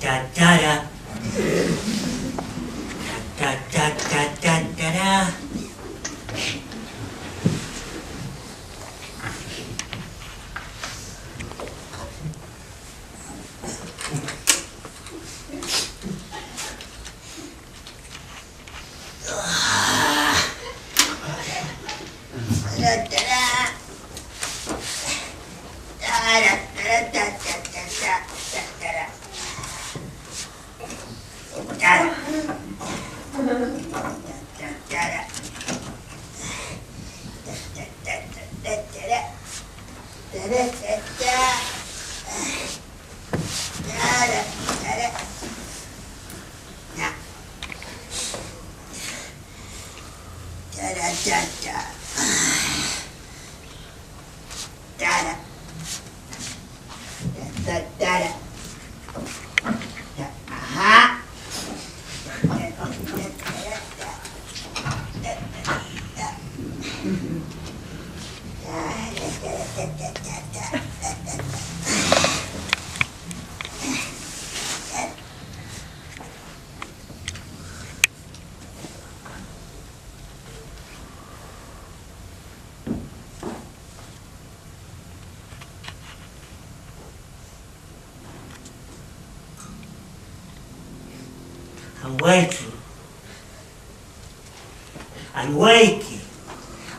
da da da. Da da da da da da. I'm waking. I'm waking.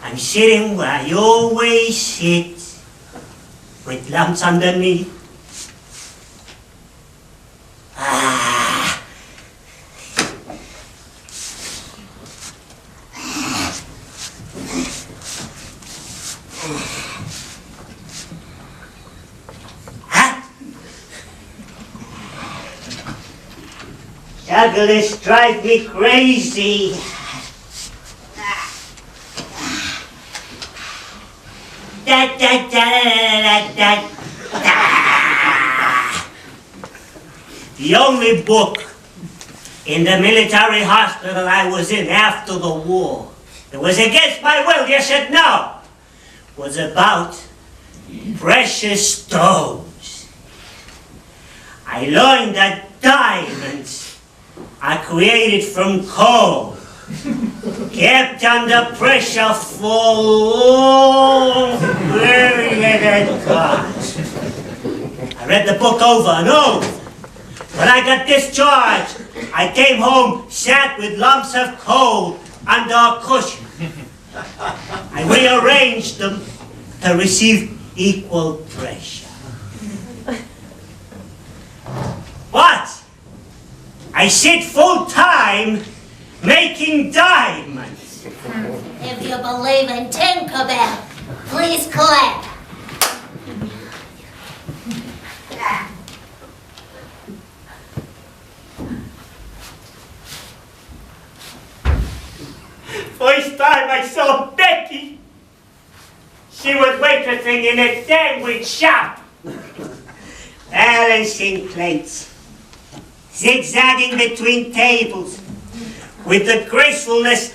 I'm sitting where I always sit, with lumps underneath. Ah. Jugglers drive me crazy. Da, da, da, da, da, da. The only book in the military hospital I was in after the war that was against my will, you should know, was about precious stones. I learned that diamonds are created from coal, kept under pressure for long periods of time. I read the book over and over. When I got discharged, I came home, sat with lumps of coal under a cushion. I rearranged them to receive equal pressure. But I sit full-time making diamonds. If you believe in Tinkerbell, please clap. First time I saw Becky, she was waitressing in a sandwich shop, balancing plates, zigzagging between tables with the gracefulness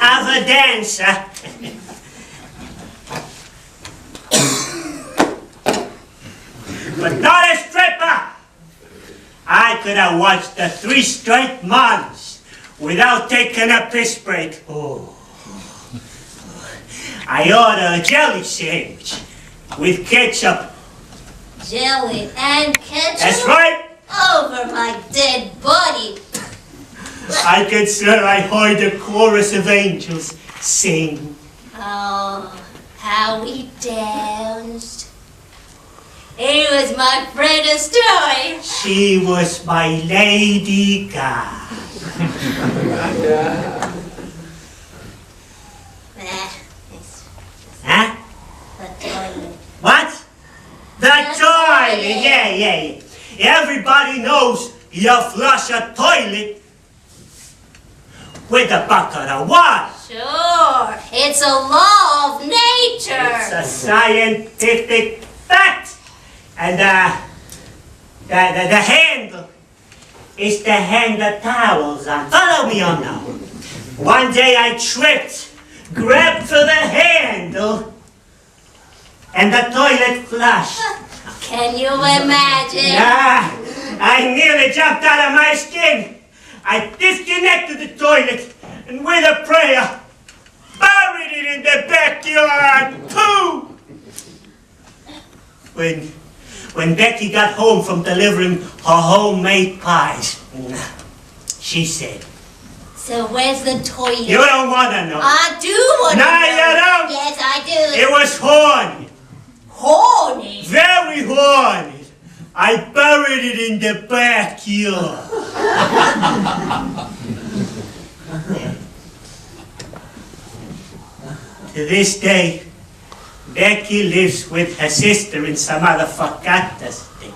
of a dancer. But not a stripper. I could have watched the 3 straight months without taking a piss break. Oh. I ordered a jelly sandwich with ketchup. Jelly and ketchup? That's right. Over my dead body. I could swear I heard a chorus of angels sing. Oh, how we danced. He was my friend of story. She was my Lady Gaga. Huh? The toilet. What? The toilet. Yeah. Everybody knows you flush a toilet with a bucket of water. Sure, it's a law of nature. It's a scientific fact. And the handle is to hang the towels on. Follow me on now. One day I tripped, grabbed for the handle, and the toilet flushed. Can you imagine? I nearly jumped out of my skin. I disconnected the toilet and with a prayer, buried it in the backyard. Pooh! When Becky got home from delivering her homemade pies, she said, So where's the toilet? "You don't want to know. I do want to No, know. you don't. Yes, I do. It was horny. Horny. Very horny. I buried it in the backyard." To this day, Becky lives with her sister in some other forgotten state.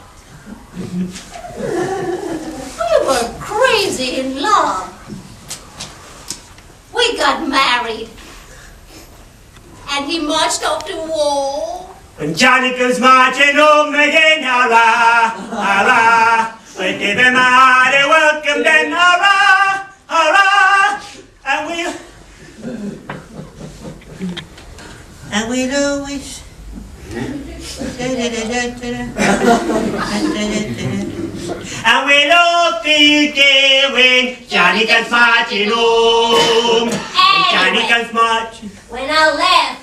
We were crazy in love. We got married. And he marched off to war. When Johnny comes marching home again, hurrah, hurrah. We give him a hearty welcome then, hurrah, hurrah. And we'll always... And we'll all be there when Johnny comes marching home. When Johnny comes marching... When I left,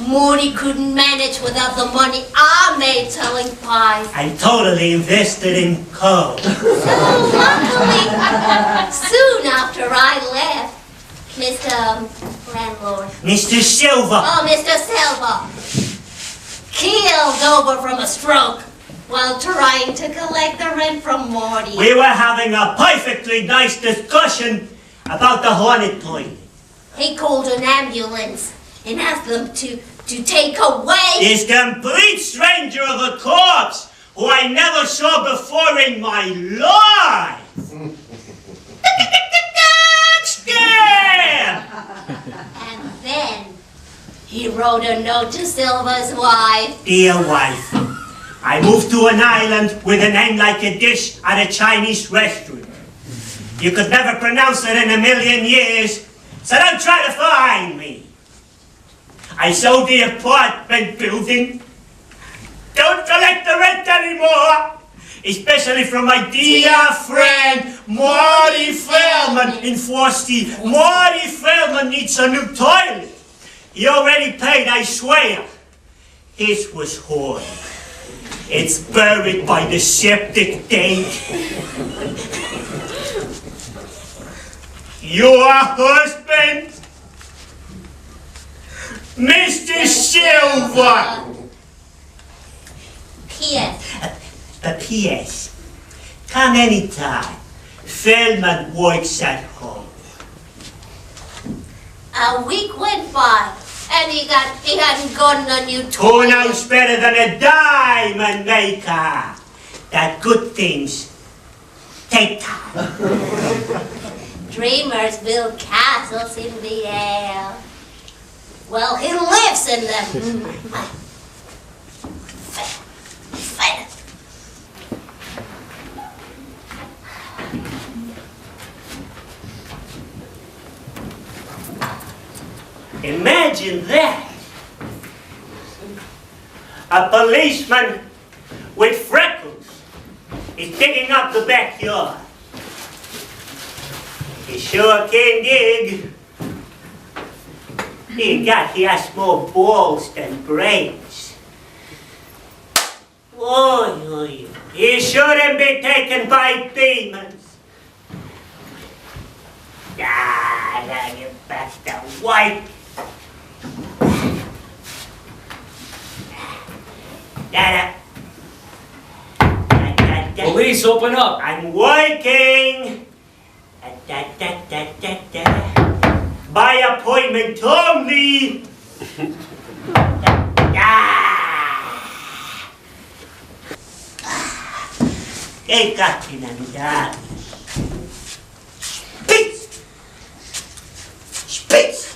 Morty couldn't manage without the money I made selling pies. I'm totally invested in coal. So luckily, soon after I left, Mr. Landlord, Mr. Silver. Mr. Silver, keeled over from a stroke while trying to collect the rent from Morty. We were having a perfectly nice discussion about the haunted toilet. He called an ambulance and asked them to take away. This complete stranger of a corpse who I never saw before in my life. Scare! And then he wrote a note to Silver's wife. Dear wife, I moved to an island with a name like a dish at a Chinese restaurant. You could never pronounce it in a million years, so don't try to find me. I sold the apartment building. Don't collect the rent anymore, especially from my dear friend Marty Feldman in Frosty. Marty Feldman needs a new toilet. He already paid, I swear. His was horny. It's buried by the septic tank. Your husband, Mr. Silver. P.S. The P.S. Come anytime. Feldman works at home. A week went by, and he hadn't gotten a new Who toilet. knows better than a diamond maker that good things take time? Dreamers build castles in the air. Well, he lives in them. Imagine that. A policeman with freckles is digging up the backyard. He sure can dig. He has more balls than brains. Oh, he shouldn't be taken by demons. Now get back to white. Police, open up! I'm working. By appointment only. Che cacchio andare? Spitz! Spitz!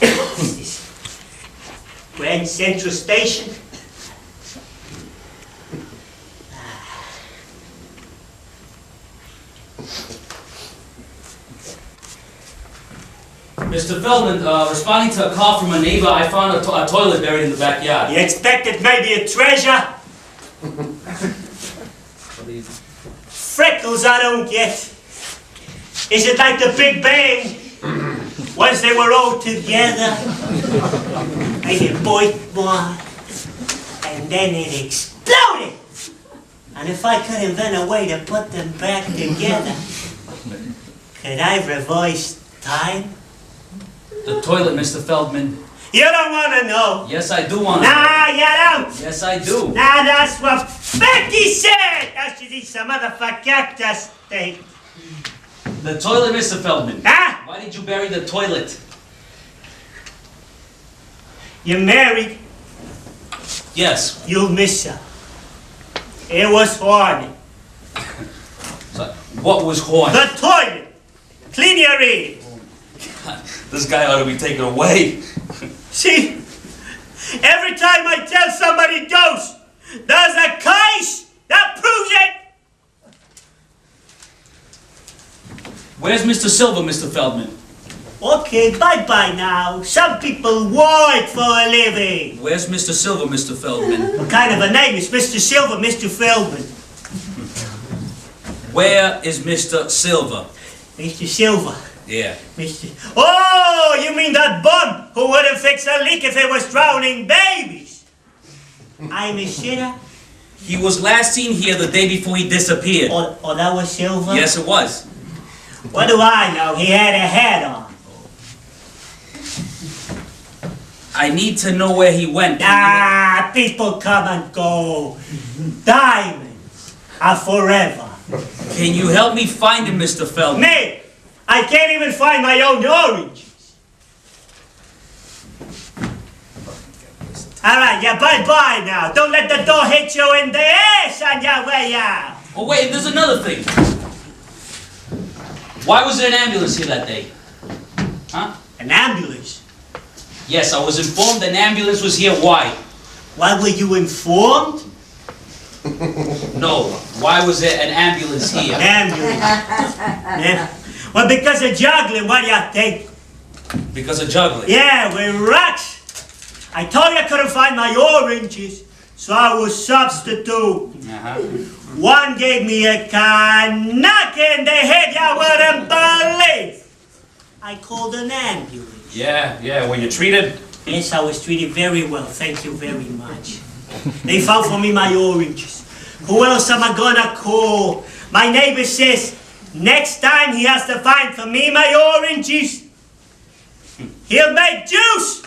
This is Grand Central Station. Mr. Feldman, responding to a call from a neighbor, I found a toilet buried in the backyard. You expected maybe a treasure? Freckles I don't get. Is it like the Big Bang? Once they were all together, I get boink one, and then it exploded. And if I could invent a way to put them back together, could I reverse time? The toilet, Mr. Feldman. You don't want to know. Yes, I do want to. Nah, you don't. Yes, I do. Nah, that's what Becky said. Now she's eat some motherfucker cactus steak. The toilet, Mr. Feldman. Huh? Why did you bury the toilet? You married, Yes. you'll miss her. It was hard. So, what was horn? The toilet. Clean your ear. This guy ought to be taken away. See, every time I tell somebody ghost, there's a case that proves it. Where's Mr. Silver, Mr. Feldman? Okay, bye-bye now. Some people work for a living. Where's Mr. Silver, Mr. Feldman? What kind of a name is Mr. Silver, Mr. Feldman? Where is Mr. Silver? Mr. Silver. Yeah. Mr. Oh, you mean that bum who wouldn't fix a leak if it was drowning babies? I'm a sinner. He was last seen here the day before he disappeared. Oh, that was Silver? Yes, it was. What do I know? He had a hat on. I need to know where he went. Ah, people come and go. Diamonds are forever. Can you help me find him, Mr. Feldman? Me, I can't even find my own oranges. All right, yeah, bye-bye now. Don't let the door hit you in the ass on your way out. Oh, wait, there's another thing. Why was there an ambulance here that day? Huh? An ambulance? Yes, I was informed an ambulance was here. Why? Why were you informed? No. Why was there an ambulance An here? ambulance. Yeah. Well, because of juggling, what do you think? Because of juggling. Yeah, with rocks. I told you I couldn't find my oranges, so I was substitute. Uh-huh. One gave me a knock in the head you wouldn't believe. I called an ambulance. Yeah, were you treated? Yes, I was treated very well, thank you very much. They found for me my oranges. Who else am I gonna call? My neighbor says, next time he has to find for me my oranges, he'll make juice.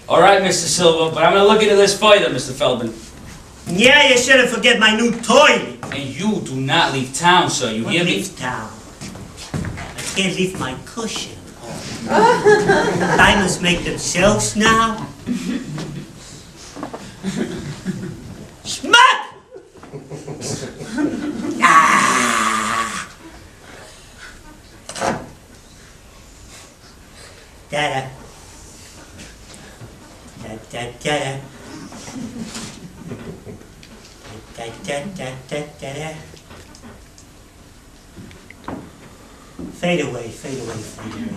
All right, Mr. Silver, but I'm going to look into this further, Mr. Feldman. Yeah, you shouldn't forget my new toilet. And you do not leave town, sir. You hear me? Leave town. I can't leave my cushion. Diamonds make themselves now. Smack! Ah! Da-da. Da-da-da-da. Da-da-da-da-da-da. Fade away, fade away, fade away.